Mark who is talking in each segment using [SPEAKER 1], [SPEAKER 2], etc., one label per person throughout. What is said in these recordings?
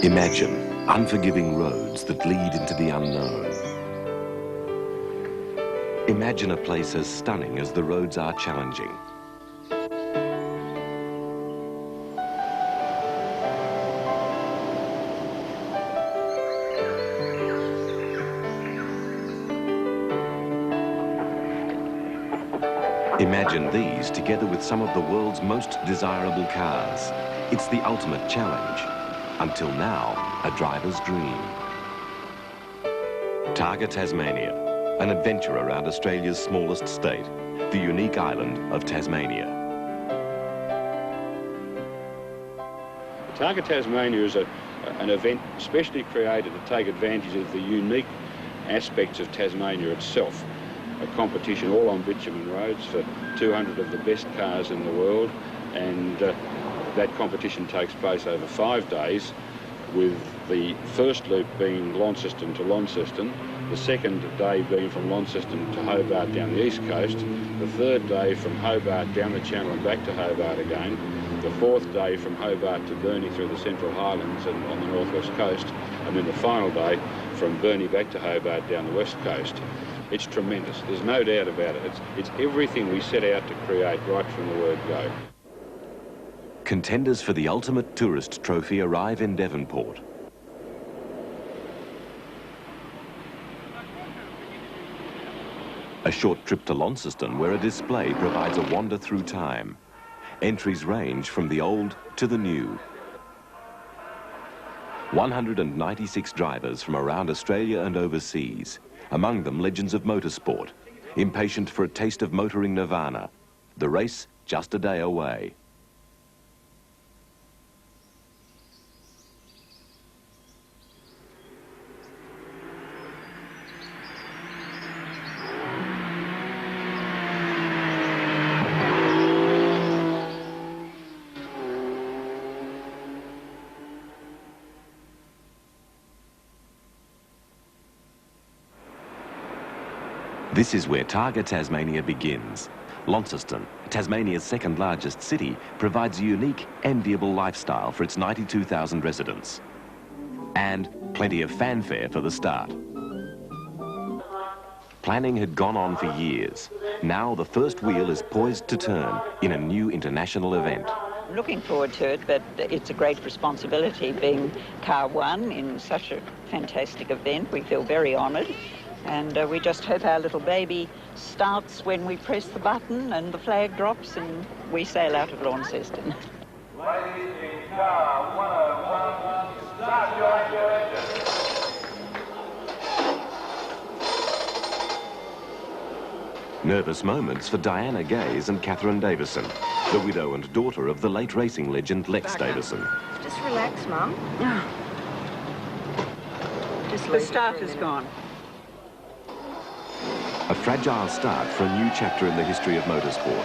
[SPEAKER 1] Imagine unforgiving roads that lead into the unknown. Imagine a place as stunning as the roads are challenging. Imagine these together with some of the world's most desirable cars. It's the ultimate challenge. Until now, a driver's dream. TARGA Tasmania, an adventure around Australia's smallest state, the unique island of Tasmania.
[SPEAKER 2] TARGA Tasmania is an event specially created to take advantage of the unique aspects of Tasmania itself. A competition all on bitumen roads for 200 of the best cars in the world, and that competition takes place over 5 days, with the first loop being Launceston to Launceston, the second day being from Launceston to Hobart down the east coast, the third day from Hobart down the Channel and back to Hobart again, the fourth day from Hobart to Burnie through the Central Highlands and on the northwest coast, and then the final day from Burnie back to Hobart down the west coast. It's tremendous, there's no doubt about it. It's everything we set out to create right from the word go.
[SPEAKER 1] Contenders for the ultimate tourist trophy arrive in Devonport. A short trip to Launceston, where a display provides a wander through time. Entries range from the old to the new. 196 drivers from around Australia and overseas. Among them, legends of motorsport, impatient for a taste of motoring nirvana. The race just a day away. This is where TARGA Tasmania begins. Launceston, Tasmania's second largest city, provides a unique, enviable lifestyle for its 92,000 residents. And plenty of fanfare for the start. Planning had gone on for years. Now the first wheel is poised to turn in a new international event.
[SPEAKER 3] Looking forward to it, but it's a great responsibility being car one in such a fantastic event. We feel very honoured. And we just hope our little baby starts when we press the button and the flag drops and we sail out of Launceston.
[SPEAKER 4] Ladies in car 101, start your engine.
[SPEAKER 1] Nervous moments for Diana Gaze and Catherine Davison, the widow and daughter of the late racing legend Lex Davison.
[SPEAKER 5] Just relax, Mum. Just
[SPEAKER 3] The start is gone.
[SPEAKER 1] A fragile start for a new chapter in the history of motorsport.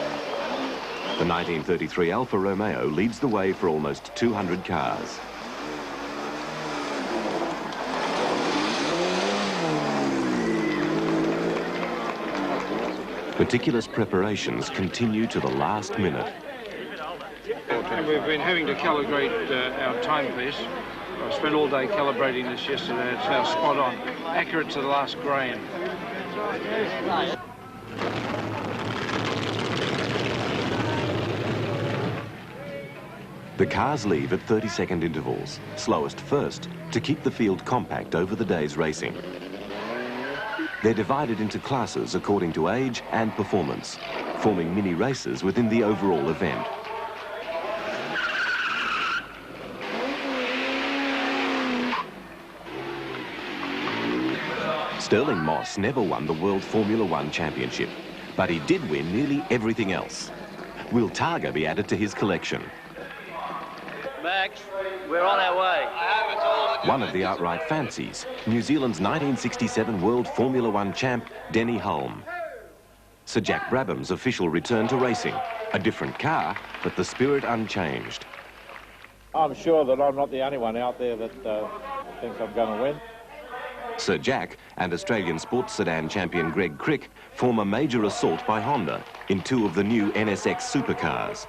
[SPEAKER 1] The 1933 Alfa Romeo leads the way for almost 200 cars. Meticulous preparations continue to the last minute.
[SPEAKER 6] And we've been having to calibrate our timepiece. I spent all day calibrating this yesterday. It's now spot on, accurate to the last grain.
[SPEAKER 1] The cars leave at 30-second intervals, slowest first, to keep the field compact over the day's racing. They're divided into classes according to age and performance, forming mini races within the overall event. Stirling Moss never won the World Formula One Championship, but he did win nearly everything else. Will TARGA be added to his collection?
[SPEAKER 7] Max, we're on our way.
[SPEAKER 1] One of the outright fancies, New Zealand's 1967 World Formula One champ, Denny Hulme. Sir Jack Brabham's official return to racing. A different car, but the spirit unchanged.
[SPEAKER 8] I'm sure that I'm not the only one out there that thinks I'm going to win.
[SPEAKER 1] Sir Jack and Australian sports sedan champion Greg Crick form a major assault by Honda in two of the new NSX supercars.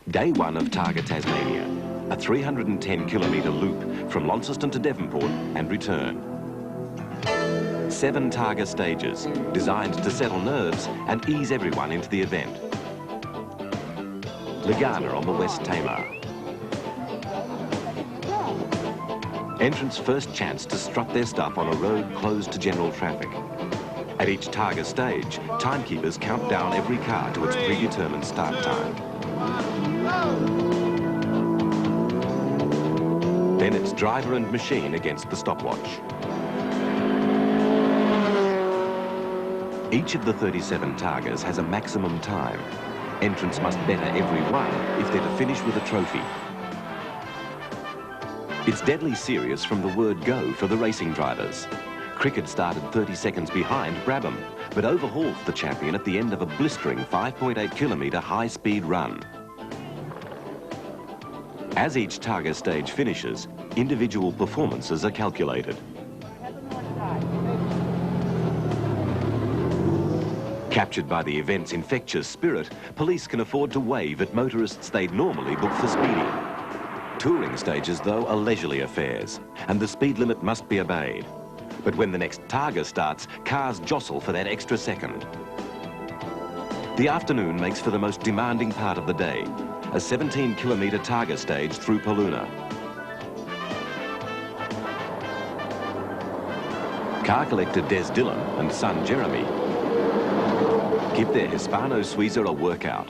[SPEAKER 1] Day one of TARGA Tasmania. a 310-kilometre loop from Launceston to Devonport and return. 7 Targa stages, designed to settle nerves and ease everyone into the event. Legana on the West Tamar. Entrants' first chance to strut their stuff on a road closed to general traffic. At each Targa stage, timekeepers count down every car to its predetermined start time. Then it's driver and machine against the stopwatch. Each of the 37 Targas has a maximum time. Entrants must better every one if they're to finish with a trophy. It's deadly serious from the word go for the racing drivers. Crick had started 30 seconds behind Brabham, but overhauled the champion at the end of a blistering 5.8-kilometre high-speed run. As each Targa stage finishes, individual performances are calculated. Captured by the event's infectious spirit, police can afford to wave at motorists they'd normally book for speeding. Touring stages, though, are leisurely affairs, and the speed limit must be obeyed. But when the next Targa starts, cars jostle for that extra second. The afternoon makes for the most demanding part of the day, a 17-kilometre Targa stage through Paluna. Car collector Des Dillon and son Jeremy give their Hispano Suiza a workout.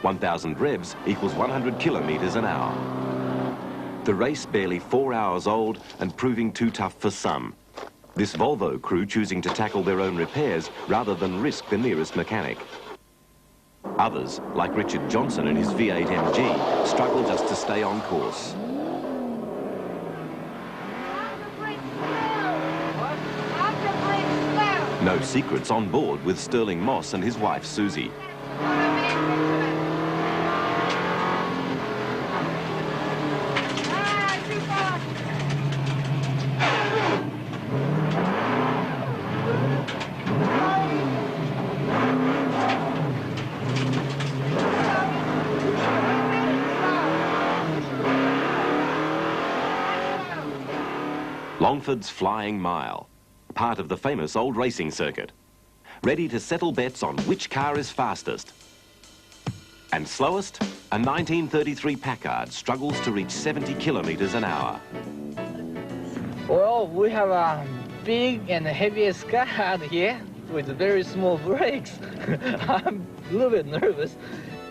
[SPEAKER 1] 1,000 revs equals 100 kilometres an hour. The race barely 4 hours old and proving too tough for some. This Volvo crew choosing to tackle their own repairs rather than risk the nearest mechanic. Others, like Richard Johnson and his V8 MG, struggle just to stay on course. No secrets on board with Stirling Moss and his wife Susie. Longford's Flying Mile, part of the famous old racing circuit, ready to settle bets on which car is fastest. And slowest, a 1933 Packard struggles to reach 70 kilometres an hour.
[SPEAKER 9] Well, we have a big and heaviest car out here with very small brakes. I'm a little bit nervous.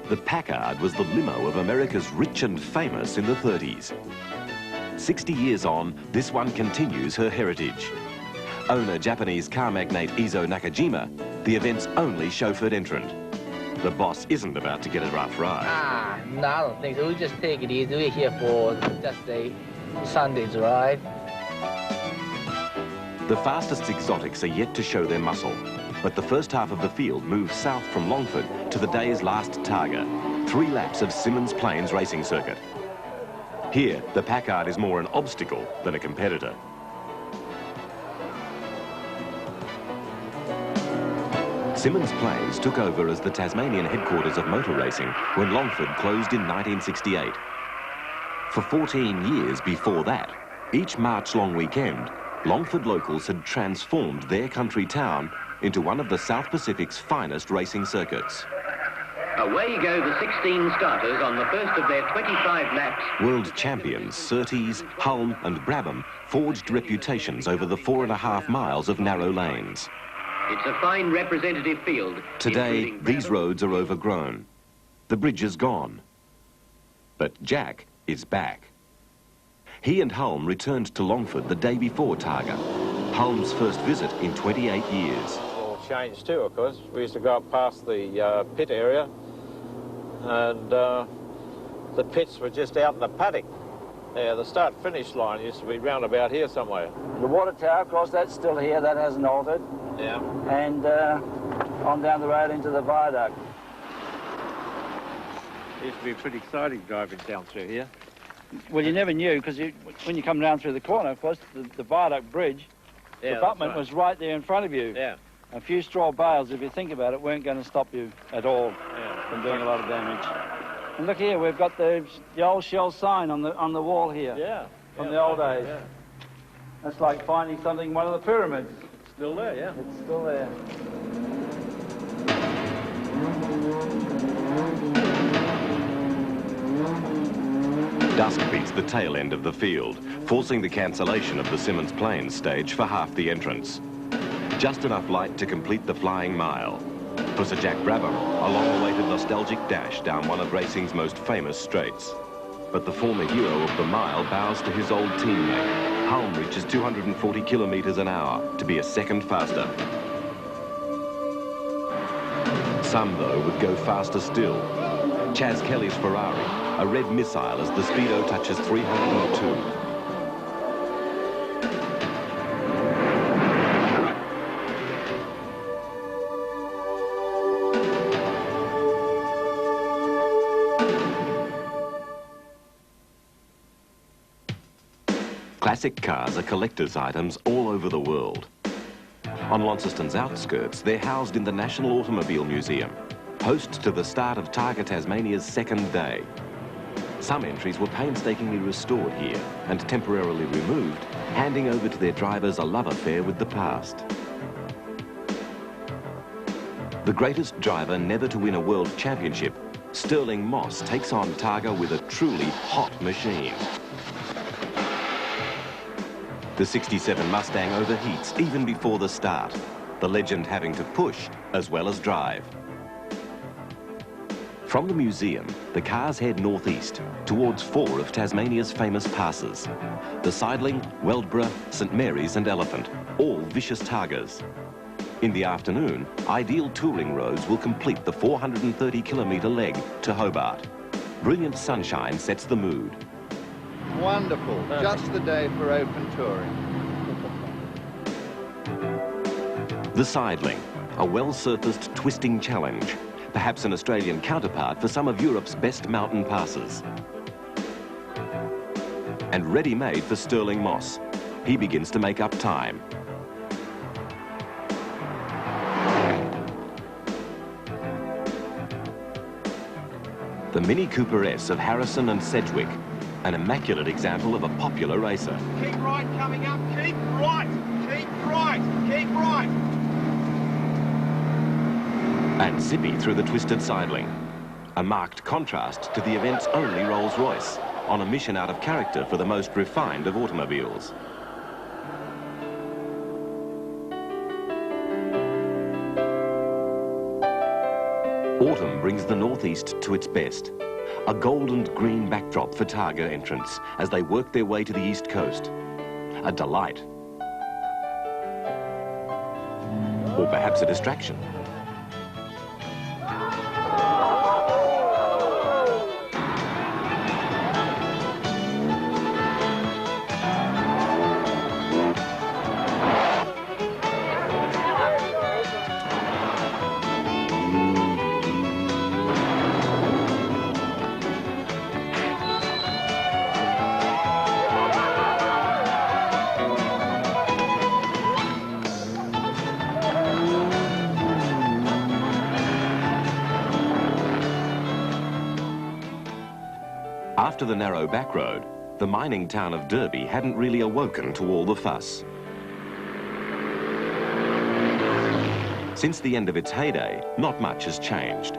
[SPEAKER 1] The Packard was the limo of America's rich and famous in the 30s. 60 years on, this one continues her heritage. Owner Japanese car magnate Izo Nakajima, the event's only chauffeured entrant. The boss isn't about to get a rough ride.
[SPEAKER 9] No, I don't think so. We'll just take it easy. We're here for just a Sunday's ride.
[SPEAKER 1] The fastest exotics are yet to show their muscle, but the first half of the field moves south from Longford to the day's last Targa, 3 laps of Symonds Plains racing circuit. Here, the Packard is more an obstacle than a competitor. Symonds Plains took over as the Tasmanian headquarters of motor racing when Longford closed in 1968. For 14 years before that, each March-long weekend, Longford locals had transformed their country town into one of the South Pacific's finest racing circuits.
[SPEAKER 10] Away go the 16 starters on the first of their 25 laps.
[SPEAKER 1] World champions Surtees, Hulme and Brabham forged reputations over the 4.5 miles of narrow lanes.
[SPEAKER 10] It's a fine representative field.
[SPEAKER 1] Today, these roads are overgrown. The bridge is gone. But Jack is back. He and Hulme returned to Longford the day before Targa, Hulme's first visit in 28 years.
[SPEAKER 8] All changed too, of course. We used to go up past the pit area, and the pits were just out in the paddock. Yeah, the start-finish line used to be round about here somewhere.
[SPEAKER 11] The water tower, of course, that's still here. That hasn't altered.
[SPEAKER 8] Yeah.
[SPEAKER 11] And on down the road into the viaduct.
[SPEAKER 8] It used to be pretty exciting driving down through here.
[SPEAKER 12] Well, you never knew, because when you come down through the corner, of course, the viaduct bridge, the abutment was right there in front of you.
[SPEAKER 8] Yeah.
[SPEAKER 12] A few straw bales, if you think about it, weren't going to stop you at all from doing a lot of damage. And look here, we've got the old shell sign on the wall here.
[SPEAKER 8] Yeah.
[SPEAKER 12] From the old days.
[SPEAKER 8] Yeah.
[SPEAKER 12] That's like finding something in one of the pyramids.
[SPEAKER 8] Still there, yeah.
[SPEAKER 12] It's still there.
[SPEAKER 1] Dusk beats the tail end of the field, forcing the cancellation of the Simmons Plains stage for half the entrance. Just enough light to complete the flying mile. For Sir Jack Brabham, a long-awaited nostalgic dash down one of racing's most famous straights. But the former hero of the mile bows to his old teammate. Hulme reaches 240 kilometres an hour to be a second faster. Some, though, would go faster still. Chaz Kelly's Ferrari, a red missile as the speedo touches 302. Classic cars are collector's items all over the world. On Launceston's outskirts, they're housed in the National Automobile Museum, host to the start of TARGA Tasmania's second day. Some entries were painstakingly restored here and temporarily removed, handing over to their drivers a love affair with the past. The greatest driver never to win a world championship, Stirling Moss takes on TARGA with a truly hot machine. The 67 Mustang overheats even before the start, the legend having to push as well as drive. From the museum, the cars head northeast towards 4 of Tasmania's famous passes. The Sidling, Weldborough, St Mary's and Elephant, all vicious Targas. In the afternoon, ideal touring roads will complete the 430-kilometre leg to Hobart. Brilliant sunshine sets the mood.
[SPEAKER 13] Wonderful, just the day for open touring.
[SPEAKER 1] The Sidling, a well-surfaced twisting challenge, perhaps an Australian counterpart for some of Europe's best mountain passes. And ready-made for Stirling Moss. He begins to make up time. The Mini Cooper S of Harrison and Sedgwick, an immaculate example of a popular racer.
[SPEAKER 4] Keep right coming up, keep right, keep right, keep right.
[SPEAKER 1] And zippy through the twisted Sidling. A marked contrast to the event's only Rolls-Royce, on a mission out of character for the most refined of automobiles. Autumn brings the northeast to its best. A gold and green backdrop for TARGA entrants as they work their way to the east coast. A delight. Or perhaps a distraction. After the narrow back road, the mining town of Derby hadn't really awoken to all the fuss. Since the end of its heyday, not much has changed.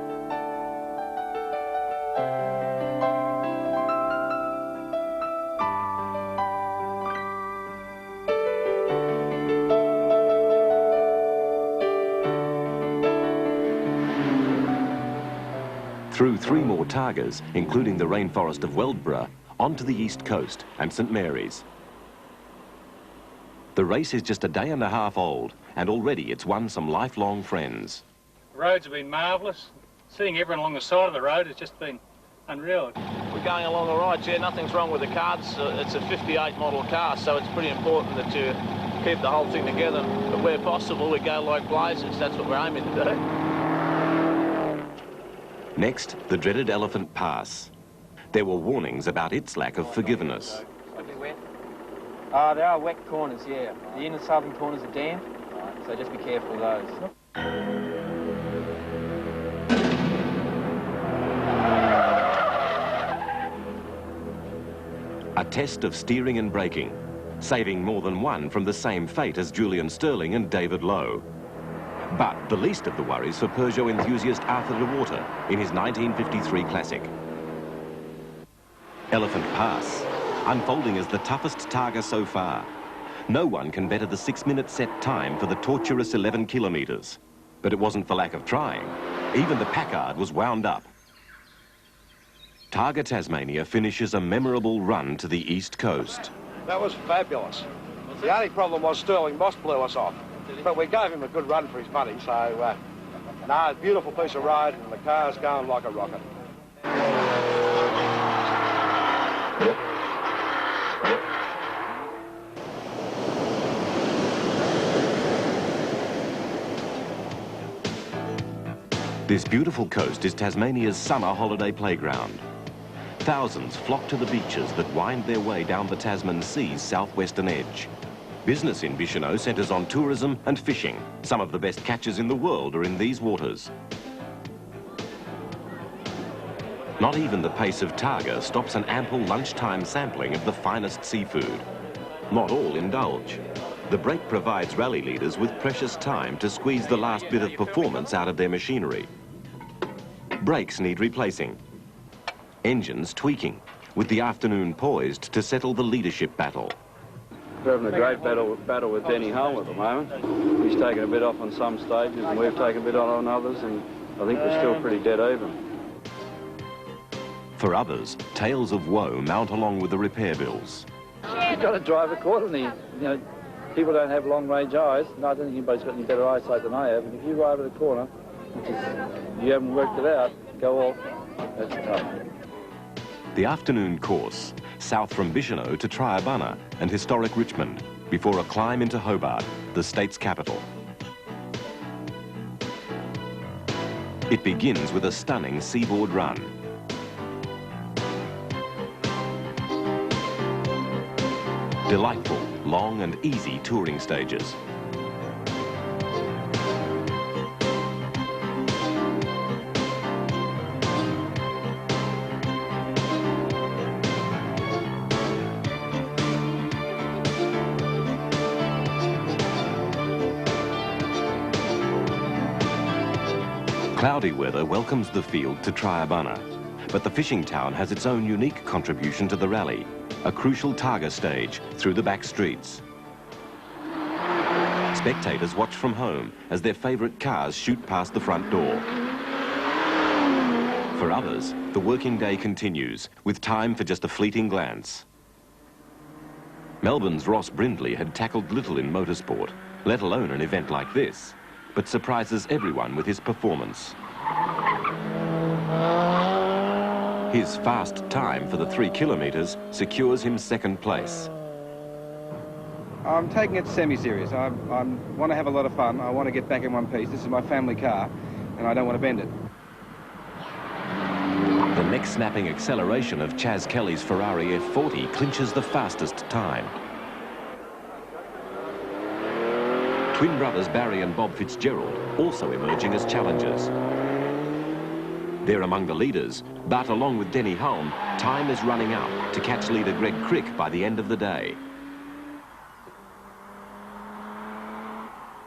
[SPEAKER 1] Through 3 more Targas, including the rainforest of Weldborough, onto the east coast and St Mary's. The race is just a day and a half old, and already it's won some lifelong friends.
[SPEAKER 14] The roads have been marvellous. Seeing everyone along the side of the road has just been unreal.
[SPEAKER 11] We're going along all right, yeah, nothing's wrong with the car. It's a 58 model car, so it's pretty important that you keep the whole thing together. But where possible, we go like blazers. That's what we're aiming to do.
[SPEAKER 1] Next, the dreaded Elephant Pass. There were warnings about its lack of forgiveness.
[SPEAKER 9] There are wet corners, yeah. The inner southern corners are damp, so just be careful of those.
[SPEAKER 1] A test of steering and braking, saving more than one from the same fate as Julian Stirling and David Lowe. But the least of the worries for Peugeot enthusiast Arthur de Water in his 1953 classic. Elephant Pass, unfolding as the toughest Targa so far. No one can better the 6-minute set time for the torturous 11 kilometres. But it wasn't for lack of trying. Even the Packard was wound up. Targa Tasmania finishes a memorable run to the east coast.
[SPEAKER 15] That was fabulous. The only problem was Stirling Moss blew us off. But we gave him a good run for his money, so no, beautiful piece of road and the car's going like a rocket.
[SPEAKER 1] This beautiful coast is Tasmania's summer holiday playground. Thousands flock to the beaches that wind their way down the Tasman Sea's southwestern edge. Business in Bicheno centres on tourism and fishing. Some of the best catches in the world are in these waters. Not even the pace of Targa stops an ample lunchtime sampling of the finest seafood. Not all indulge. The break provides rally leaders with precious time to squeeze the last bit of performance out of their machinery. Brakes need replacing. Engines tweaking, with the afternoon poised to settle the leadership battle.
[SPEAKER 16] We're having a great battle with Denny Hulme at the moment. He's taken a bit off on some stages and we've taken a bit on others, and I think we're still pretty dead even.
[SPEAKER 1] For others, tales of woe mount along with the repair bills.
[SPEAKER 12] You've got to drive accordingly. You know, people don't have long-range eyes. No, I don't think anybody's got any better eyesight than I have. And if you arrive at a corner, you haven't worked it out, go off, that's tough.
[SPEAKER 1] The afternoon course, south from Bicheno to Triabunna and historic Richmond, before a climb into Hobart, the state's capital. It begins with a stunning seaboard run. Delightful, long and easy touring stages. Cloudy weather welcomes the field to Triabunna, but the fishing town has its own unique contribution to the rally, a crucial Targa stage through the back streets. Spectators watch from home as their favourite cars shoot past the front door. For others, the working day continues, with time for just a fleeting glance. Melbourne's Ross Brindley had tackled little in motorsport, let alone an event like this, but surprises everyone with his performance. His fast time for the 3 kilometres secures him second place.
[SPEAKER 17] I'm taking it semi-serious. I want to have a lot of fun. I want to get back in one piece. This is my family car, and I don't want to bend it.
[SPEAKER 1] The neck-snapping acceleration of Chaz Kelly's Ferrari F40 clinches the fastest time. Twin brothers Barry and Bob Fitzgerald also emerging as challengers. They're among the leaders, but along with Denny Hulme, time is running out to catch leader Greg Crick by the end of the day.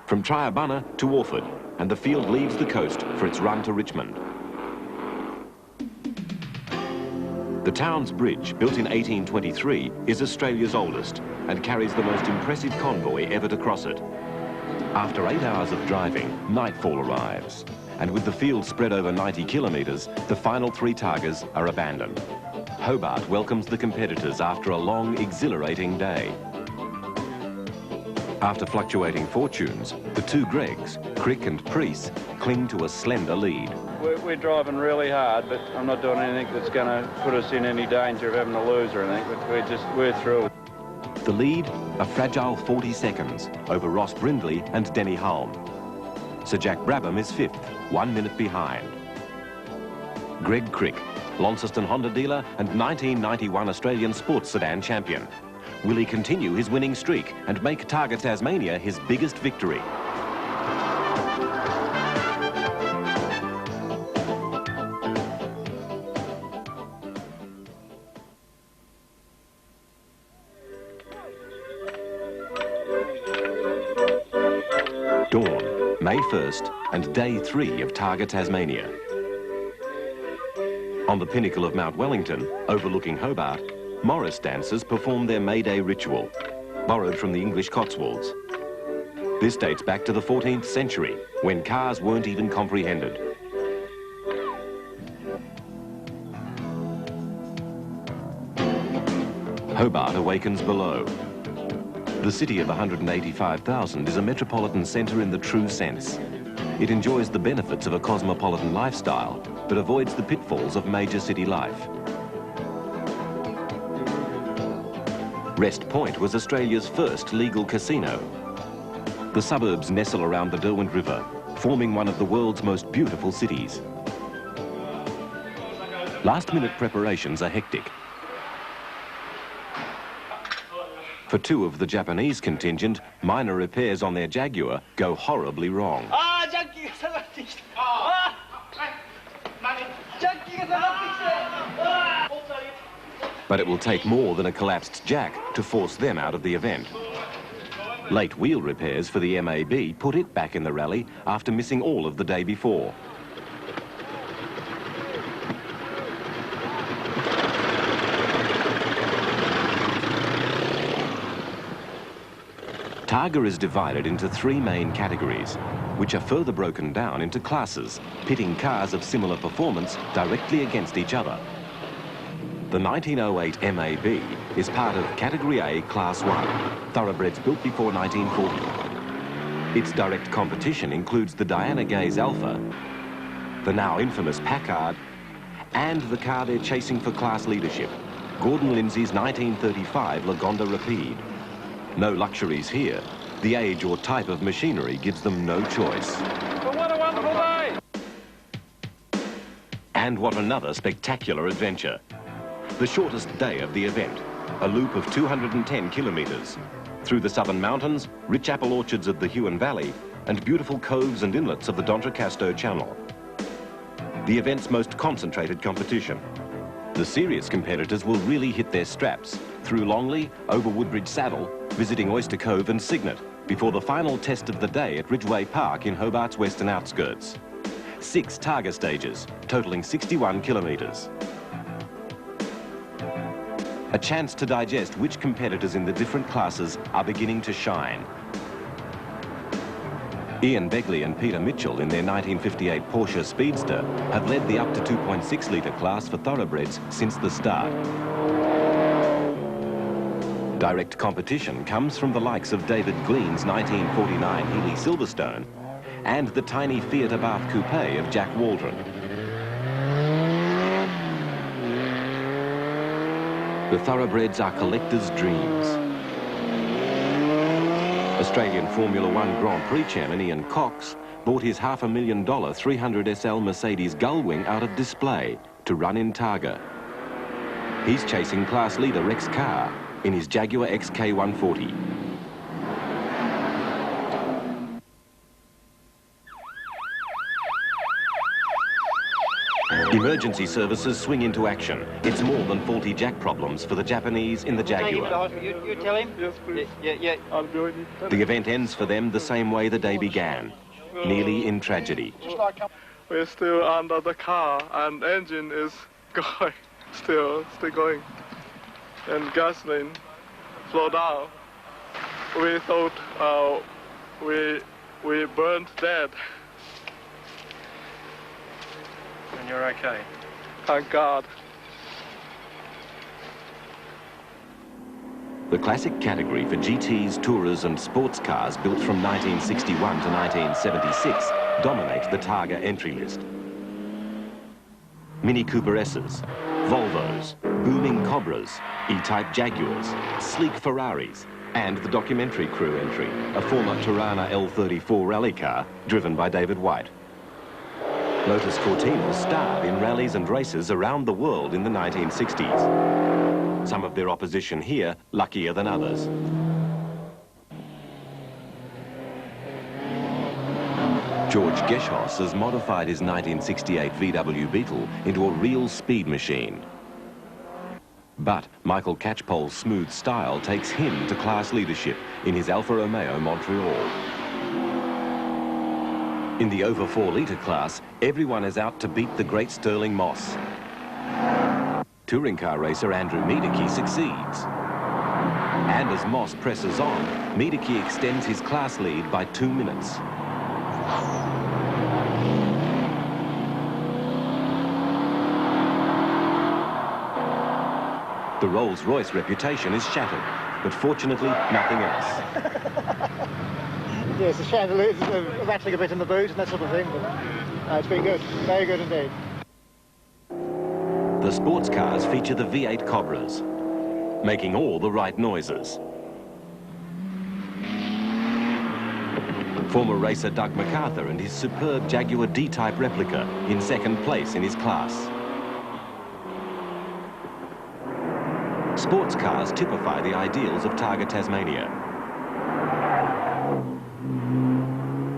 [SPEAKER 1] From Triabunna to Orford, and the field leaves the coast for its run to Richmond. The town's bridge, built in 1823, is Australia's oldest and carries the most impressive convoy ever to cross it. After 8 hours of driving, nightfall arrives. And with the field spread over 90 kilometres, the final 3 Targas are abandoned. Hobart welcomes the competitors after a long, exhilarating day. After fluctuating fortunes, the 2 Gregs, Crick and Preece, cling to a slender lead.
[SPEAKER 16] We're driving really hard, but I'm not doing anything that's going to put us in any danger of having to lose or anything, but we're through.
[SPEAKER 1] The lead, a fragile 40 seconds over Ross Brindley and Denny Hulme. Sir Jack Brabham is 5th, 1 minute behind. Greg Crick, Launceston Honda dealer and 1991 Australian sports sedan champion. Will he continue his winning streak and make Targa Tasmania his biggest victory? May 1st and day 3 of TARGA Tasmania. On the pinnacle of Mount Wellington, overlooking Hobart, Morris dancers perform their May Day ritual, borrowed from the English Cotswolds. This dates back to the 14th century, when cars weren't even comprehended. Hobart awakens below. The city of 185,000 is a metropolitan centre in the true sense. It enjoys the benefits of a cosmopolitan lifestyle, but avoids the pitfalls of major city life. Rest Point was Australia's first legal casino. The suburbs nestle around the Derwent River, forming one of the world's most beautiful cities. Last-minute preparations are hectic. For two of the Japanese contingent, minor repairs on their Jaguar go horribly wrong. But it will take more than a collapsed jack to force them out of the event. Late wheel repairs for the MAB put it back in the rally after missing all of the day before. TARGA is divided into 3 main categories, which are further broken down into classes, pitting cars of similar performance directly against each other. The 1908 MAB is part of Category A Class 1, thoroughbreds built before 1940. Its direct competition includes the Diana Gaze Alpha, the now infamous Packard, and the car they're chasing for class leadership, Gordon Lindsay's 1935 Lagonda Rapide. No luxuries here. The age or type of machinery gives them no choice.
[SPEAKER 11] But what a wonderful day!
[SPEAKER 1] And what another spectacular adventure. The shortest day of the event, a loop of 210 kilometres, through the southern mountains, rich apple orchards of the Huon Valley, and beautiful coves and inlets of the D'Entrecasteaux Channel. The event's most concentrated competition. The serious competitors will really hit their straps through Longley, over Woodbridge Saddle, visiting Oyster Cove and Cygnet, before the final test of the day at Ridgeway Park in Hobart's western outskirts. 6 TARGA stages, totalling 61 kilometres. A chance to digest which competitors in the different classes are beginning to shine. Ian Begley and Peter Mitchell in their 1958 Porsche Speedster have led the up to 2.6 litre class for thoroughbreds since the start. Direct competition comes from the likes of David Gleen's 1949 Healey Silverstone and the tiny Fiat Abarth Coupe of Jack Waldron. The thoroughbreds are collectors' dreams. Australian Formula One Grand Prix chairman Ian Cox bought his $500,000 300SL Mercedes Gullwing out of display to run in TARGA. He's chasing class leader Rex Carr in his Jaguar XK140. Emergency services swing into action. It's more than faulty jack problems for the Japanese in the Jaguar.
[SPEAKER 7] You tell him? Yes, please. Yeah. I'll do it.
[SPEAKER 1] The event ends for them the same way the day began, nearly in tragedy.
[SPEAKER 18] We're still under the car and engine is going, still going. And gasoline slow down. We thought we burned dead.
[SPEAKER 14] And you're okay?
[SPEAKER 18] Thank God.
[SPEAKER 1] The classic category for GTs, Tourers and sports cars built from 1961 to 1976 dominate the TARGA entry list. Mini Cooper S's, Volvos, booming Cobras, E-Type Jaguars, sleek Ferraris, and the documentary crew entry, a former Tirana L34 rally car driven by David White. Lotus Cortinas starred in rallies and races around the world in the 1960s. Some of their opposition here luckier than others. George Geschos has modified his 1968 VW Beetle into a real speed machine. But Michael Catchpole's smooth style takes him to class leadership in his Alfa Romeo Montreal. In the over 4 litre class, everyone is out to beat the great Stirling Moss. Touring car racer Andrew Miedeke succeeds. And as Moss presses on, Miedeke extends his class lead by 2 minutes. The Rolls-Royce reputation is shattered, but fortunately nothing else.
[SPEAKER 19] Yes, the chandeliers are rattling a bit in the boot and that sort of thing, but it's been good, very good indeed.
[SPEAKER 1] The sports cars feature the V8 Cobras, making all the right noises. Former racer Doug MacArthur and his superb Jaguar D-Type replica in second place in his class. Sports cars typify the ideals of TARGA Tasmania.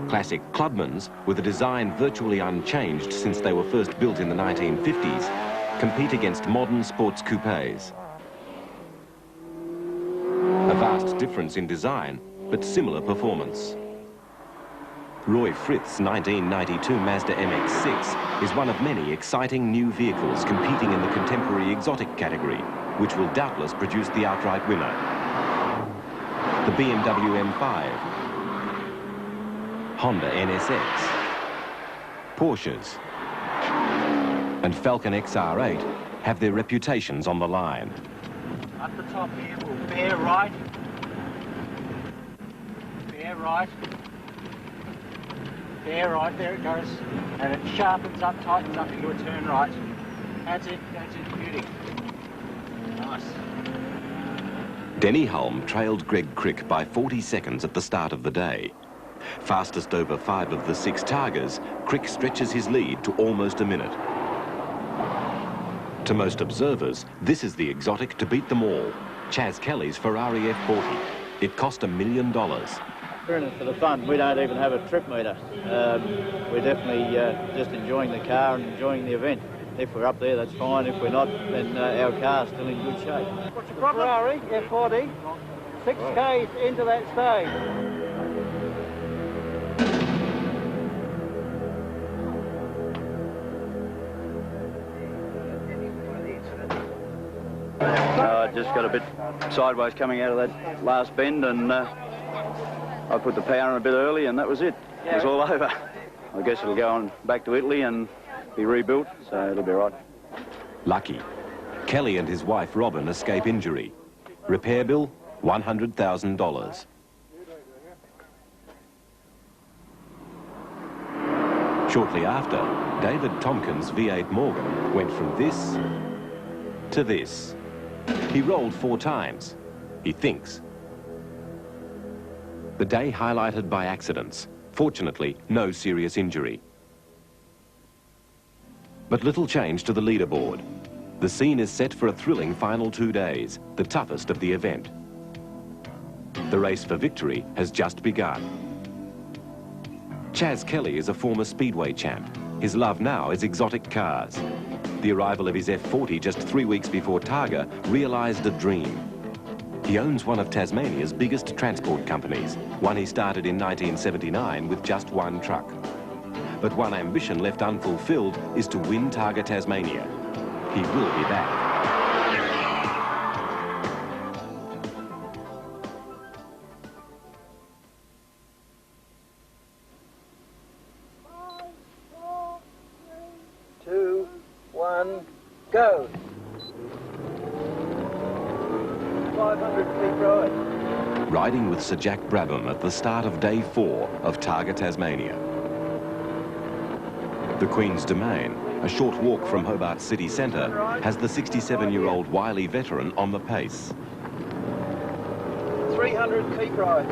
[SPEAKER 1] Classic clubmans, with a design virtually unchanged since they were first built in the 1950s, compete against modern sports coupes. A vast difference in design, but similar performance. Roy Frith's 1992 Mazda MX-6 is one of many exciting new vehicles competing in the contemporary exotic category, which will doubtless produce the outright winner. The BMW M5, Honda NSX, Porsches, and Falcon XR8 have their reputations on the line.
[SPEAKER 7] At the top here, we'll bear right. Bear right. Bear right, there it goes. And it sharpens up, tightens up into a turn right. That's it, beauty. Nice.
[SPEAKER 1] Denny Hulme trailed Greg Crick by 40 seconds at the start of the day. Fastest over 5 of the 6 Targas, Crick stretches his lead to almost a minute. To most observers, this is the exotic to beat them all. Chaz Kelly's Ferrari F40. It cost $1 million.
[SPEAKER 7] We're in it for the fun. We don't even have a trip meter. We're definitely just enjoying the car and enjoying the event. If we're up there, that's fine. If we're not, then our car's still in good shape.
[SPEAKER 19] What's your problem? Ferrari F40, 6Ks into that stage.
[SPEAKER 16] I just got a bit sideways coming out of that last bend, and I put the power on a bit early, and that was it. It was all over. I guess it'll go on back to Italy and be rebuilt, so it'll be right.
[SPEAKER 1] Lucky. Kelly and his wife Robin escape injury. Repair bill, $100,000. Shortly after, David Tompkins' V8 Morgan went from this to this. He rolled 4 times, he thinks. The day highlighted by accidents. Fortunately, no serious injury. But little change to the leaderboard. The scene is set for a thrilling final 2 days, the toughest of the event. The race for victory has just begun. Chaz Kelly is a former Speedway champ. His love now is exotic cars. The arrival of his F40 just 3 weeks before Targa realised a dream. He owns one of Tasmania's biggest transport companies, one he started in 1979 with just 1 truck. But one ambition left unfulfilled is to win TARGA Tasmania. He will be back.
[SPEAKER 19] Go. 500 feet ride.
[SPEAKER 1] Riding with Sir Jack Brabham at the start of day 4 of TARGA Tasmania. The Queen's Domain, a short walk from Hobart city centre, has the 67-year-old wily veteran on the pace.
[SPEAKER 19] 300 feet ride.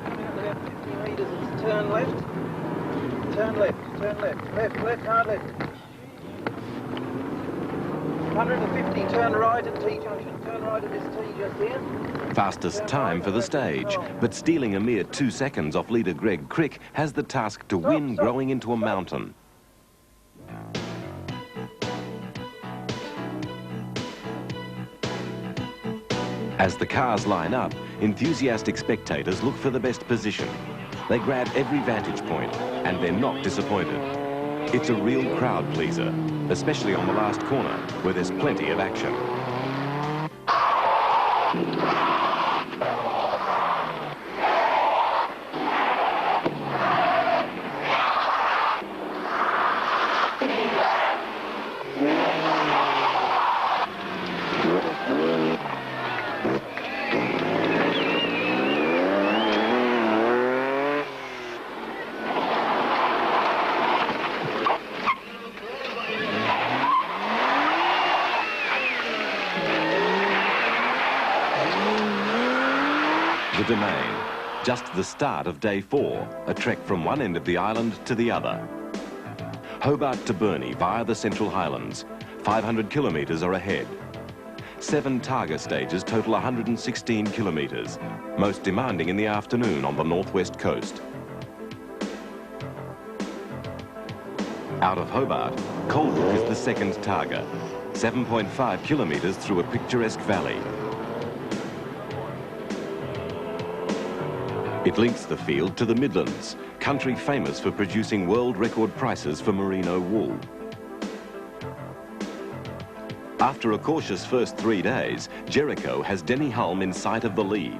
[SPEAKER 19] Coming up about 50 metres, it's turn left. Turn left, turn left, left, hard left. 150, turn right at T-junction, turn right at this T just here.
[SPEAKER 1] Fastest time for the stage, but stealing a mere 2 seconds off leader Greg Crick has the task to win growing into a mountain. As the cars line up, enthusiastic spectators look for the best position. They grab every vantage point, and they're not disappointed. It's a real crowd pleaser, especially on the last corner, where there's plenty of action. The Domain, just the start of day 4, a trek from one end of the island to the other. Hobart to Burnie via the Central Highlands, 500 kilometres are ahead. 7 Targa stages total 116 kilometres, most demanding in the afternoon on the northwest coast. Out of Hobart, Coldbrook is the second Targa, 7.5 kilometres through a picturesque valley. It links the field to the Midlands, country famous for producing world record prices for merino wool. After a cautious first 3 days, Jericho has Denny Hulme in sight of the lead.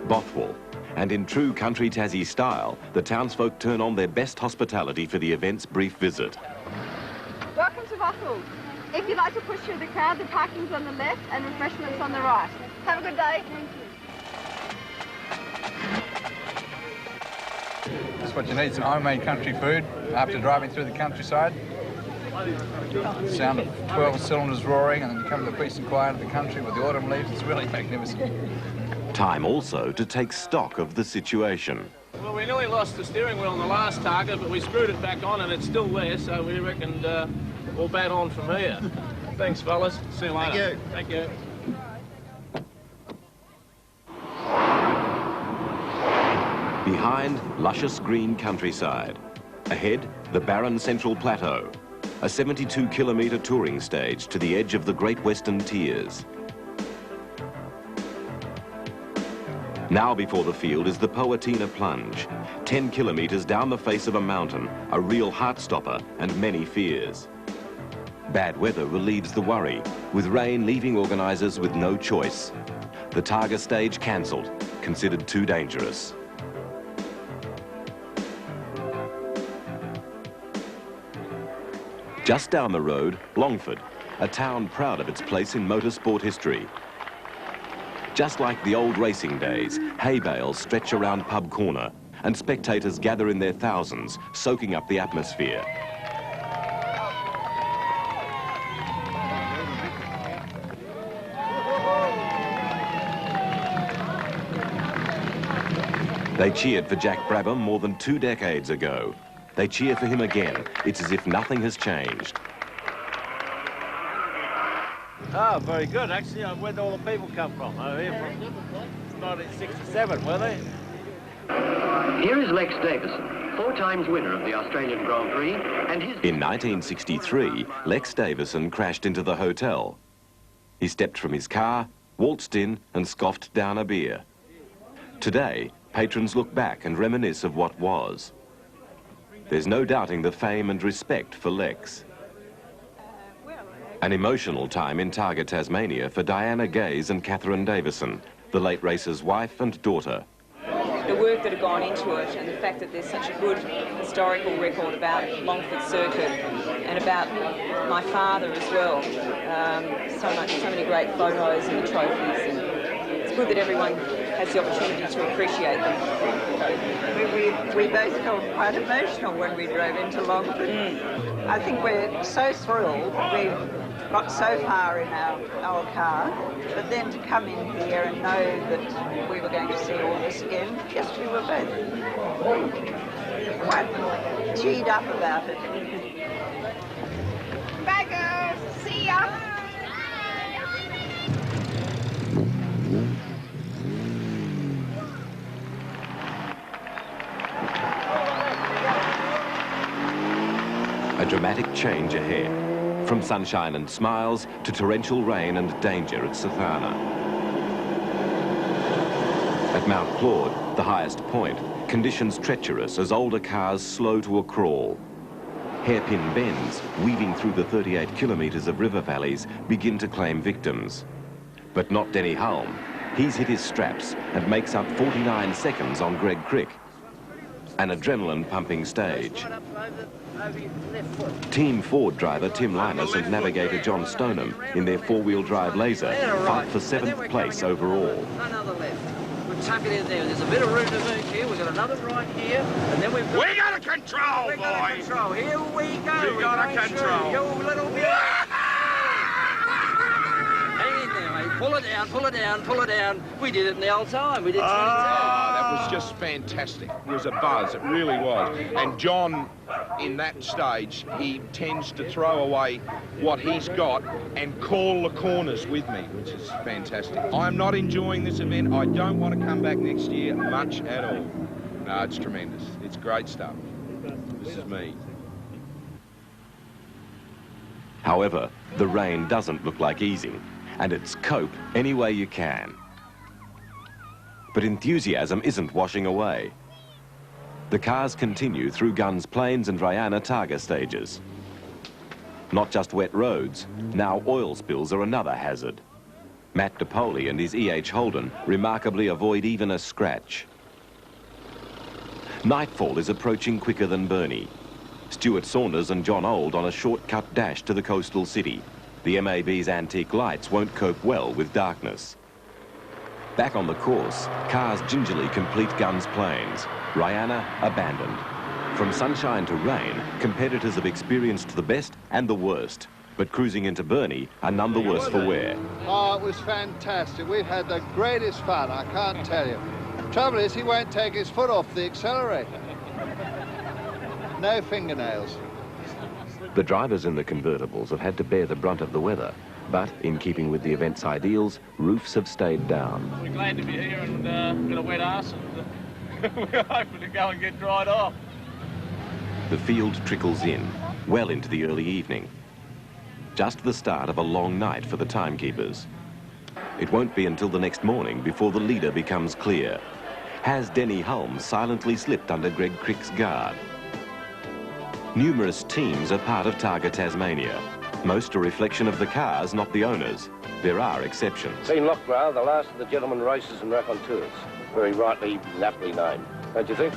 [SPEAKER 1] Bothwell, and in true country Tassie style, the townsfolk turn on their best hospitality for the event's brief visit.
[SPEAKER 5] Welcome to Bothwell. If you'd like to push through the crowd, the parking's on the left and refreshments on the right. Have a good day. Thank you.
[SPEAKER 17] That's what you need, some homemade country food after driving through the countryside. The sound of 12 cylinders roaring, and then you come to the peace and quiet of the country with the autumn leaves. It's really magnificent.
[SPEAKER 1] Time also to take stock of the situation.
[SPEAKER 11] Well, we nearly lost the steering wheel on the last Targa, but we screwed it back on and it's still there, so we reckoned we'll bat on from here. Thanks, fellas. See you later.
[SPEAKER 13] Thank you.
[SPEAKER 11] Thank you.
[SPEAKER 1] Behind, luscious green countryside. Ahead, the barren Central Plateau, a 72-kilometre touring stage to the edge of the Great Western Tiers. Now before the field is the Poatina Plunge, 10 kilometres down the face of a mountain, a real heart-stopper and many fears. Bad weather relieves the worry, with rain leaving organisers with no choice. The Targa stage cancelled, considered too dangerous. Just down the road, Longford, a town proud of its place in motorsport history. Just like the old racing days, hay bales stretch around Pub Corner and spectators gather in their thousands, soaking up the atmosphere. They cheered for Jack Brabham more than 2 decades ago. They cheer for him again. It's as if nothing has changed.
[SPEAKER 8] Oh, very good. Actually, where'd all the people come from? Over here from 1967, were they?
[SPEAKER 10] Here is Lex Davison, 4 times winner of the Australian Grand Prix, and his...
[SPEAKER 1] In 1963, Lex Davison crashed into the hotel. He stepped from his car, waltzed in and scoffed down a beer. Today, patrons look back and reminisce of what was. There's no doubting the fame and respect for Lex. An emotional time in Targa Tasmania for Diana Gaze and Catherine Davison, the late racer's wife and daughter.
[SPEAKER 20] The work that had gone into it and the fact that there's such a good historical record about Longford Circuit and about my father as well. So many great photos and the trophies, and it's good that everyone has the opportunity to appreciate them.
[SPEAKER 3] We both felt quite emotional when we drove into Longford. I think we're so thrilled. We've got so far in our car, but then to come in here and know that we were going to see all this again, yes, we were both quite cheered up about it.
[SPEAKER 5] Bye, girls. See ya.
[SPEAKER 1] A dramatic change ahead, from sunshine and smiles to torrential rain and danger at Sathana. At Mount Claude, The highest point, conditions treacherous as older cars slow to a crawl. Hairpin bends, weaving through the 38 kilometres of river valleys, begin to claim victims. But not Denny Hulme. He's hit his straps and makes up 49 seconds on Greg Crick. An adrenaline-pumping stage. Team Ford driver Tim Linus and navigator John Stoneham in their four-wheel drive Laser fight for 7th place overall.
[SPEAKER 19] Another left. We'll tuck it in there. There's a bit of room to move here. We've got another right here, and then we've got...
[SPEAKER 4] We got a control, boys!
[SPEAKER 19] We got a control. Here we go.
[SPEAKER 4] We got a control.
[SPEAKER 19] You little bit. Hang in there, mate. Pull it down, pull it down, pull it down. We did it in the old time. We did 22.
[SPEAKER 15] That was just fantastic. It was a buzz, it really was. And John, in that stage, he tends to throw away what he's got and call the corners with me, which is fantastic. I'm not enjoying this event. I don't want to come back next year much at all. No, it's tremendous. It's great stuff. This is me.
[SPEAKER 1] However, the rain doesn't look like easing, and it's cope any way you can. But enthusiasm isn't washing away. The cars continue through Guns Plains and Rihanna Targa stages. Not just wet roads, now oil spills are another hazard. Matt DePoli and his EH Holden remarkably avoid even a scratch. Nightfall is approaching quicker than Burnie. Stuart Saunders and John Old on a shortcut dash to the coastal city. The MAB's antique lights won't cope well with darkness. Back on the course, cars gingerly complete Guns Plains. Rihanna abandoned. From sunshine to rain, competitors have experienced the best and the worst. But cruising into Burnie are none the worse for wear.
[SPEAKER 13] Oh, it was fantastic. We've had the greatest fun, I can't tell you. Trouble is, he won't take his foot off the accelerator. No fingernails.
[SPEAKER 1] The drivers in the convertibles have had to bear the brunt of the weather, but in keeping with the event's ideals, roofs have stayed down.
[SPEAKER 11] We're glad to be here and get a wet arse, and we're hoping to go and get dried off.
[SPEAKER 1] The field trickles in, well into the early evening. Just the start of a long night for the timekeepers. It won't be until the next morning before the leader becomes clear. Has Denny Hulme silently slipped under Greg Crick's guard? Numerous teams are part of TARGA Tasmania. Most a reflection of the cars, not the owners. There are exceptions.
[SPEAKER 21] Seen Loughborough, the last of the gentlemen racers and raconteurs. Very rightly, aptly named, don't you think?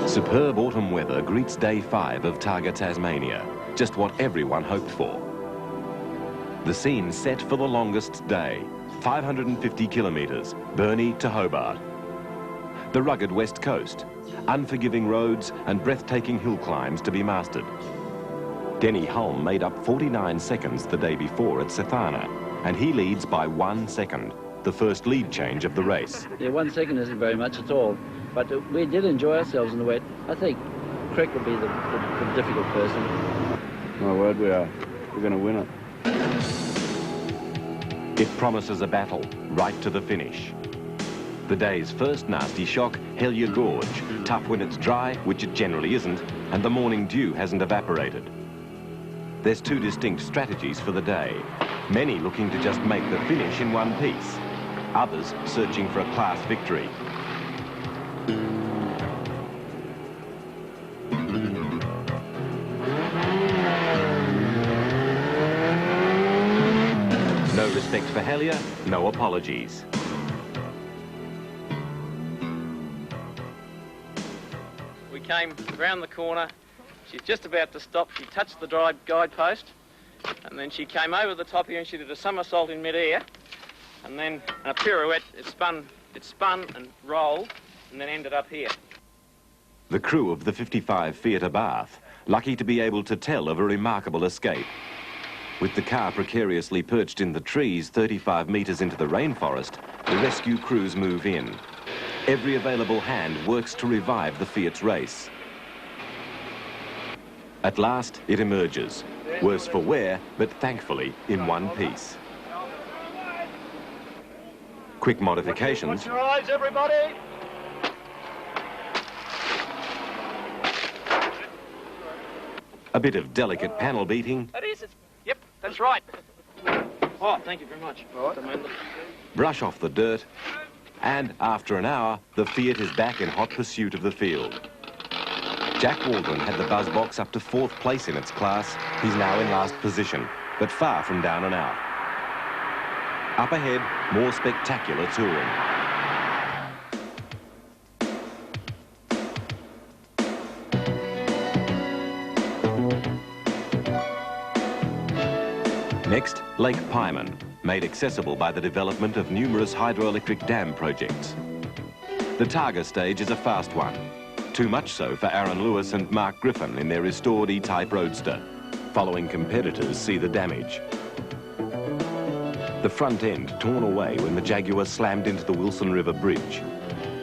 [SPEAKER 1] Superb autumn weather greets day 5 of TARGA Tasmania, just what everyone hoped for. The scene set for the longest day, 550 kilometres, Burnie to Hobart. The rugged west coast, unforgiving roads and breathtaking hill climbs to be mastered. Denny Hulme made up 49 seconds the day before at Sethana, and he leads by 1 second, the first lead change of the race.
[SPEAKER 12] Yeah, 1 second isn't very much at all. But we did enjoy ourselves in the wet. I think Crick will be the difficult person.
[SPEAKER 16] My word, we're going to win it.
[SPEAKER 1] It promises a battle right to the finish. The day's first nasty shock, Hellier Gorge. Tough when it's dry, which it generally isn't, and the morning dew hasn't evaporated. There's 2 distinct strategies for the day. Many looking to just make the finish in one piece. Others searching for a class victory. No respect for Hellier, no apologies.
[SPEAKER 11] We came round the corner. She's just about to stop. She touched the guidepost, and then she came over the top here and she did a somersault in mid-air, and then a pirouette. It spun and rolled, and then ended up here.
[SPEAKER 1] The crew of the 55 Fiat Abarth, lucky to be able to tell of a remarkable escape. With the car precariously perched in the trees 35 metres into the rainforest, the rescue crews move in. Every available hand works to revive the Fiat's race. At last, it emerges. Worse for wear, but thankfully in one piece. Quick modifications.
[SPEAKER 4] Watch your eyes, everybody!
[SPEAKER 1] A bit of delicate panel beating,
[SPEAKER 11] That is, yep, that's right. Oh, thank you very much. All right.
[SPEAKER 1] brush off the dirt, and after an hour, the Fiat is back in hot pursuit of the field. Jack Waldron had the buzz box up to 4th place in its class. He's now in last position, but far from down and out. Up ahead, more spectacular touring. Next, Lake Pyman, made accessible by the development of numerous hydroelectric dam projects. The Targa stage is a fast one, too much so for Aaron Lewis and Mark Griffin in their restored E-Type Roadster. Following competitors see the damage. The front end torn away when the Jaguar slammed into the Wilson River Bridge.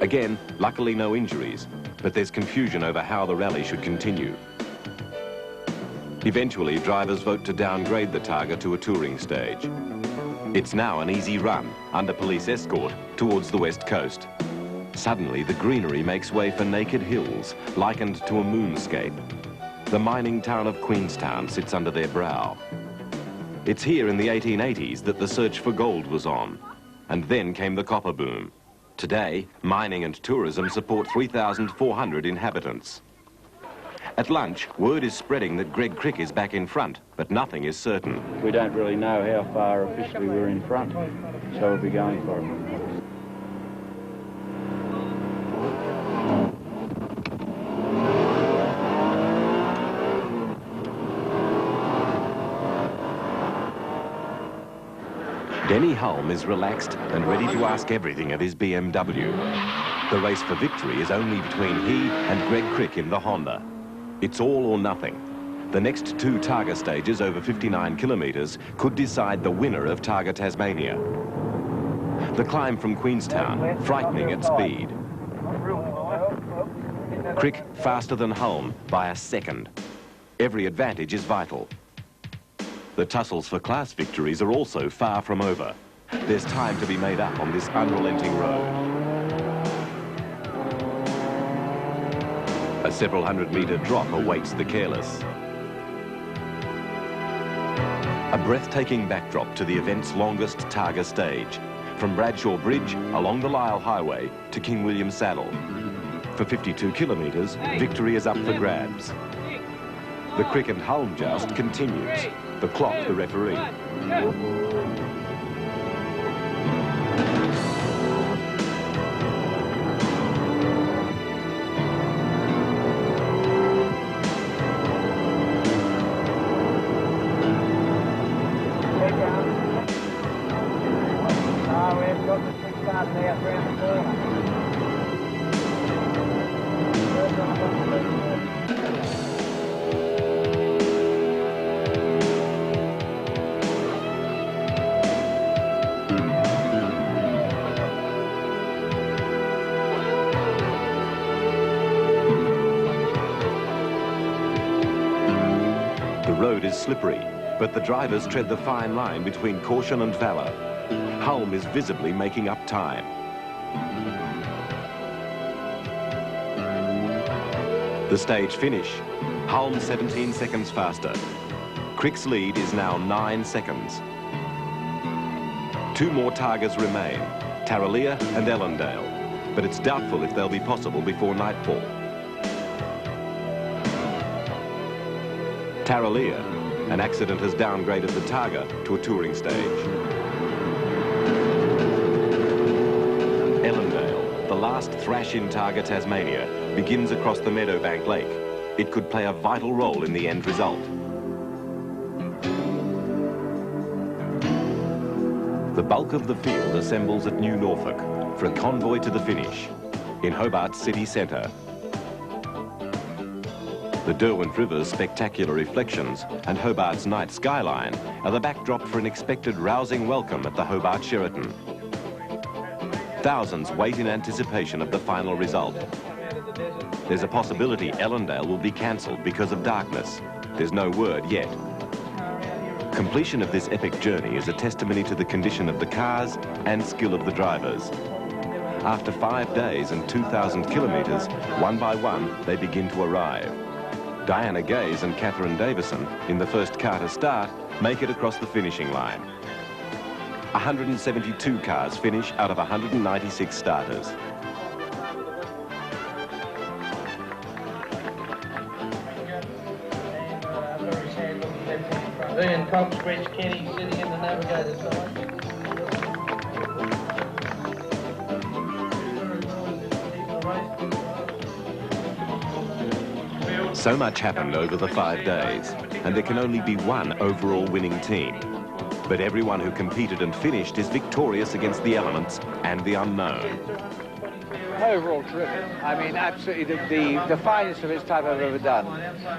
[SPEAKER 1] Again, luckily no injuries, but there's confusion over how the rally should continue. Eventually, drivers vote to downgrade the Targa to a touring stage. It's now an easy run, under police escort, towards the west coast. Suddenly, the greenery makes way for naked hills, likened to a moonscape. The mining town of Queenstown sits under their brow. It's here in the 1880s that the search for gold was on, and then came the copper boom. Today, mining and tourism support 3,400 inhabitants. At lunch, word is spreading that Greg Crick is back in front, but nothing is certain.
[SPEAKER 16] We don't really know how far officially we're in front, so we'll be going for it.
[SPEAKER 1] Denny Hulme is relaxed and ready to ask everything of his BMW. The race for victory is only between he and Greg Crick in the Honda. It's all or nothing. The next 2 Targa stages over 59 kilometres could decide the winner of TARGA Tasmania. The climb from Queenstown, frightening at speed. Crick faster than Hulme by a second. Every advantage is vital. The tussles for class victories are also far from over. There's time to be made up on this unrelenting road. A several hundred-metre drop awaits the careless. A breathtaking backdrop to the event's longest Targa stage, from Bradshaw Bridge along the Lyell Highway to King William Saddle. For 52 kilometres, victory is up for grabs. The Crick and Hulme joust continues. The clock, the referee.
[SPEAKER 19] We've got the 6,000 out around the corner.
[SPEAKER 1] The road is slippery, but the drivers tread the fine line between caution and valour. Hulme is visibly making up time. The stage finish, Hulme 17 seconds faster. Crick's lead is now 9 seconds. 2 more Targas remain, Tarraleah and Ellendale, but it's doubtful if they'll be possible before nightfall. Tarraleah, an accident has downgraded the Targa to a touring stage. Ellendale, the last thrash in TARGA Tasmania, begins across the Meadowbank Lake. It could play a vital role in the end result. The bulk of the field assembles at New Norfolk for a convoy to the finish in Hobart's city centre. The Derwent River's spectacular reflections and Hobart's night skyline are the backdrop for an expected rousing welcome at the Hobart Sheraton. Thousands wait in anticipation of the final result. There's a possibility Ellendale will be cancelled because of darkness. There's no word yet. Completion of this epic journey is a testimony to the condition of the cars and skill of the drivers. After 5 days and 2,000 kilometres, one by one, they begin to arrive. Diana Gaze and Catherine Davison, in the first car to start, make it across the finishing line. 172 cars finish out of 196 starters.
[SPEAKER 9] Ian Coxbridge Kenny sitting in the navigator's side.
[SPEAKER 1] So much happened over the 5 days, and there can only be one overall winning team. But everyone who competed and finished is victorious against the elements and the unknown.
[SPEAKER 2] Overall terrific. I mean, absolutely the finest of its type I've ever done.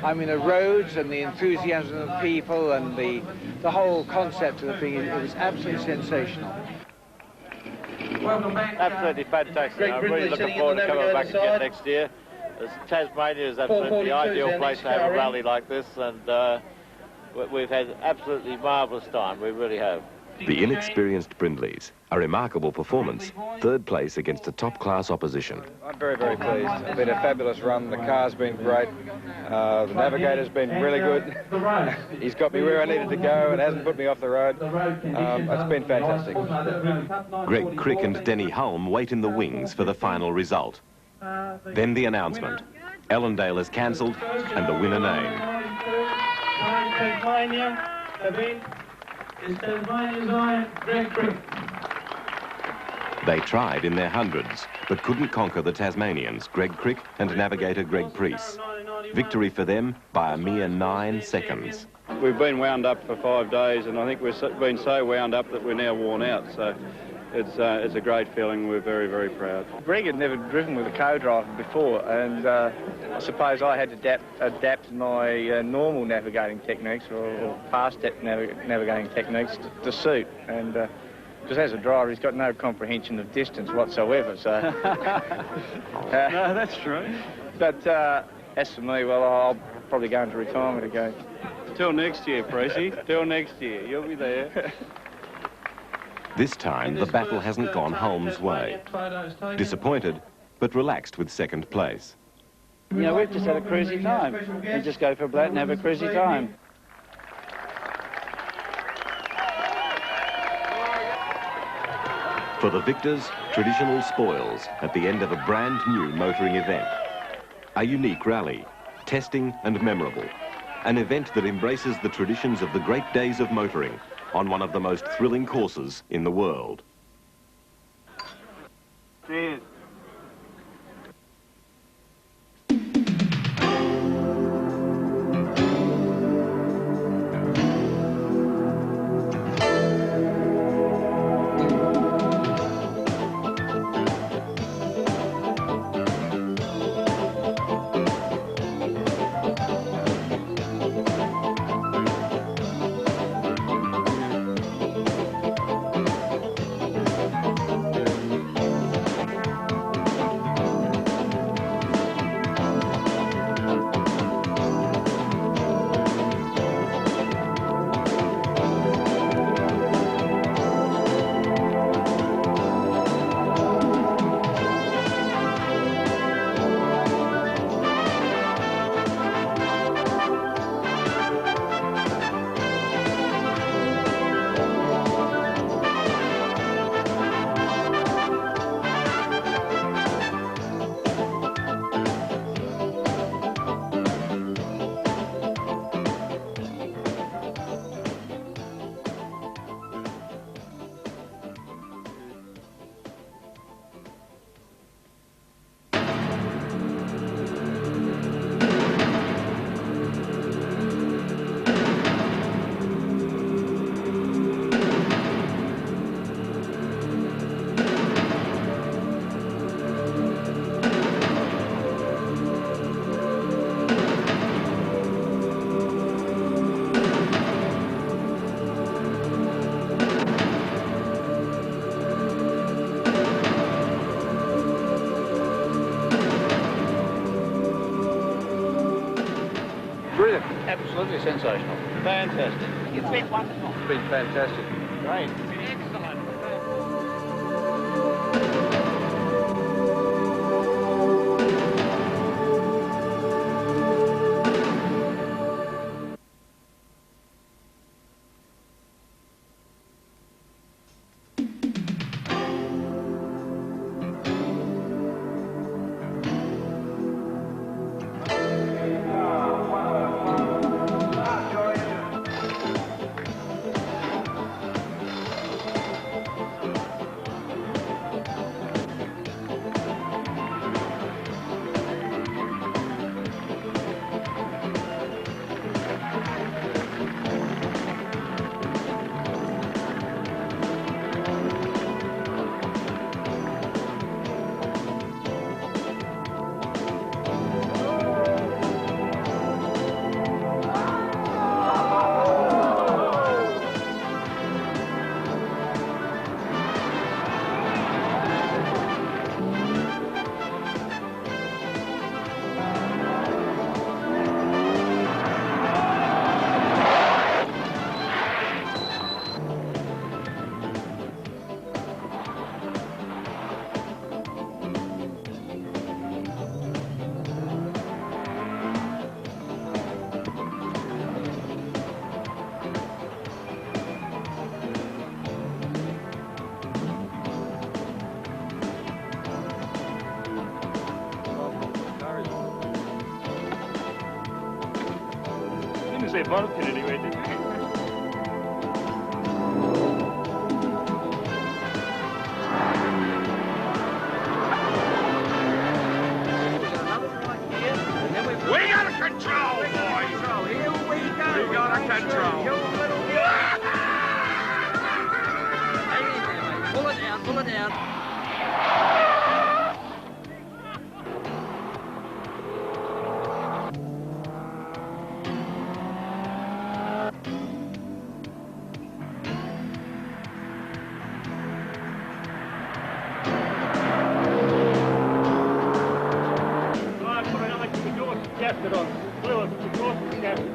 [SPEAKER 2] I mean, the roads and the enthusiasm of the people and the whole concept of the thing, it was absolutely sensational.
[SPEAKER 7] Welcome back. Absolutely fantastic. I'm really looking forward to coming back again next year. Tasmania is absolutely the ideal place to have a rally like this, and we've had absolutely marvellous time. We really have.
[SPEAKER 1] The inexperienced Brindleys, a remarkable performance, 3rd place against a top-class opposition.
[SPEAKER 22] I'm very, very pleased. It's been a fabulous run. The car's been great. The navigator's been really good. He's got me where I needed to go and hasn't put me off the road. It's been fantastic.
[SPEAKER 1] Greg Crick and Denny Hulme wait in the wings for the final result. Then the announcement. Ellendale is cancelled and the winner named.
[SPEAKER 9] Tasmania, event is Tasmania's own Greg Crick.
[SPEAKER 1] They tried in their hundreds, but couldn't conquer the Tasmanians, Greg Crick and navigator Greg Priest. Victory for them by a mere 9 seconds.
[SPEAKER 16] We've been wound up for 5 days, and I think we've been so wound up that we're now worn out. So it's a great feeling. We're very, very proud.
[SPEAKER 23] Greg had never driven with a co-driver before, and I suppose I had to adapt my normal navigating techniques or past navigating techniques to suit. And because as a driver, he's got no comprehension of distance whatsoever. So
[SPEAKER 16] no, that's true.
[SPEAKER 23] But as for me, well, I'll probably go into retirement again.
[SPEAKER 16] Till next year, Precy. Till next year, you'll be there.
[SPEAKER 1] This time, the battle hasn't gone Hulme's way. Disappointed, but relaxed with 2nd place.
[SPEAKER 2] You know, we've just had a cruisy time. You just go for a blat and have a cruisy time.
[SPEAKER 1] For the victors, traditional spoils at the end of a brand new motoring event. A unique rally, testing and memorable. An event that embraces the traditions of the great days of motoring on one of the most thrilling courses in the world.
[SPEAKER 23] Cheers.
[SPEAKER 2] Absolutely sensational.
[SPEAKER 23] Fantastic.
[SPEAKER 2] It's been wonderful.
[SPEAKER 23] It's been fantastic.
[SPEAKER 2] Great.
[SPEAKER 23] Excellent.
[SPEAKER 6] said Monacan anyway, didn't you?
[SPEAKER 4] We got a control, boys! Here we go! We got a control!
[SPEAKER 19] Pull it down, pull it down.
[SPEAKER 6] Gasket on. Blew it. Lost the gasket.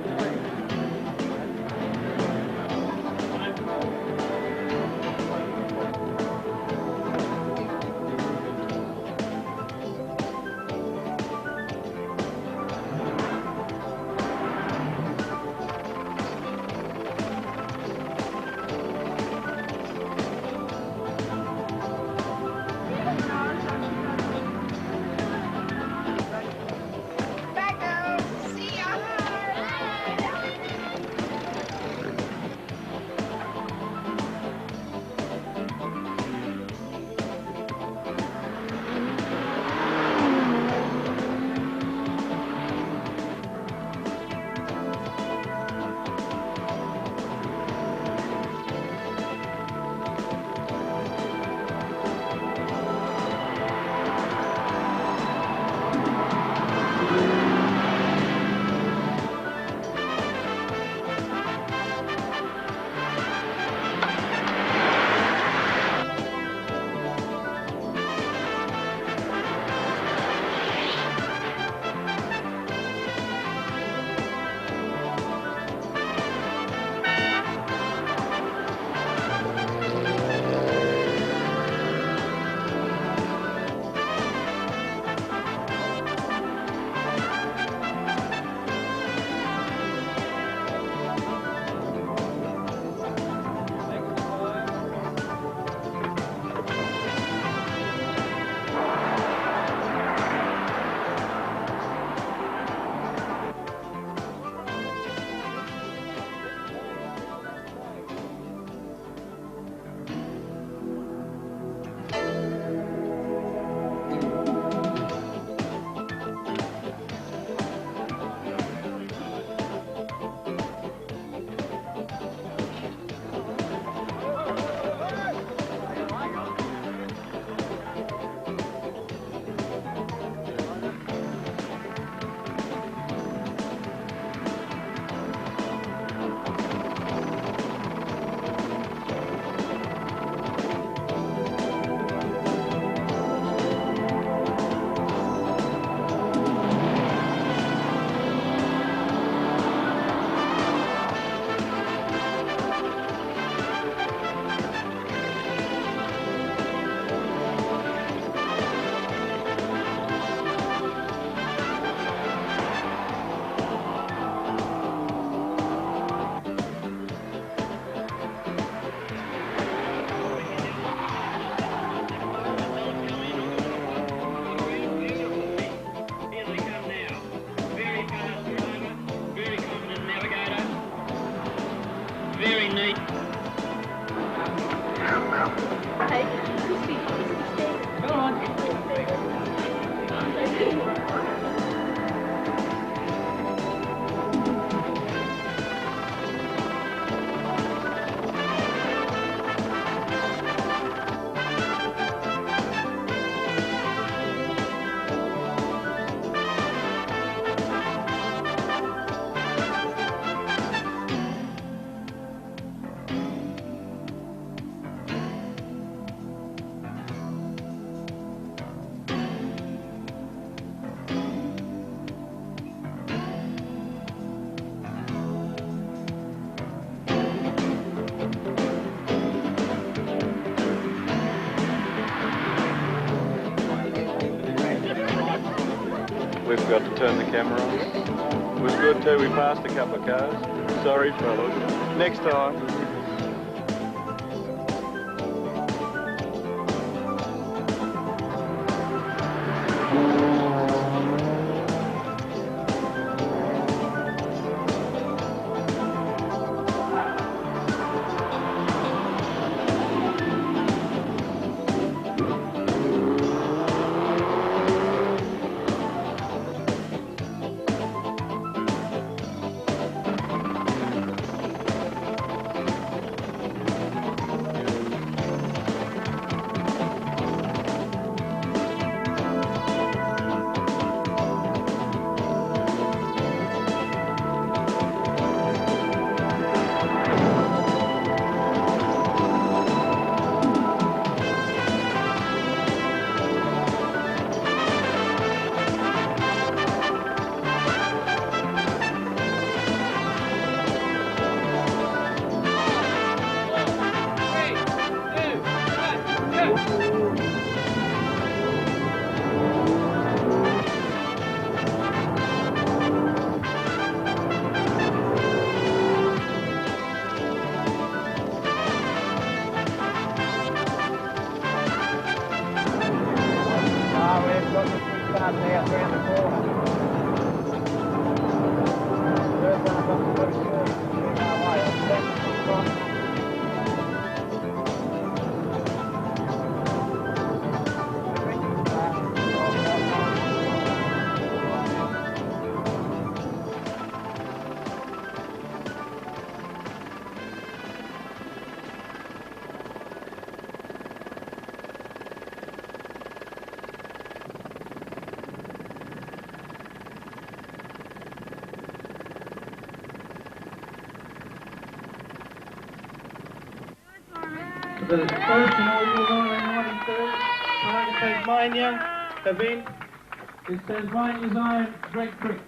[SPEAKER 6] We forgot to turn the camera on. It was good too, we passed a couple of cars. Sorry, fellas. Next time.
[SPEAKER 19] just out around the corner.
[SPEAKER 14] The first inaugural 1993 TARGA Tasmania event is Tasmania's own Greg Crick.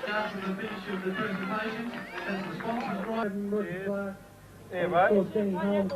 [SPEAKER 14] After the finish of the presentation, as the sponsors drive and look
[SPEAKER 23] Yeah, mate.
[SPEAKER 14] Denny Hulme,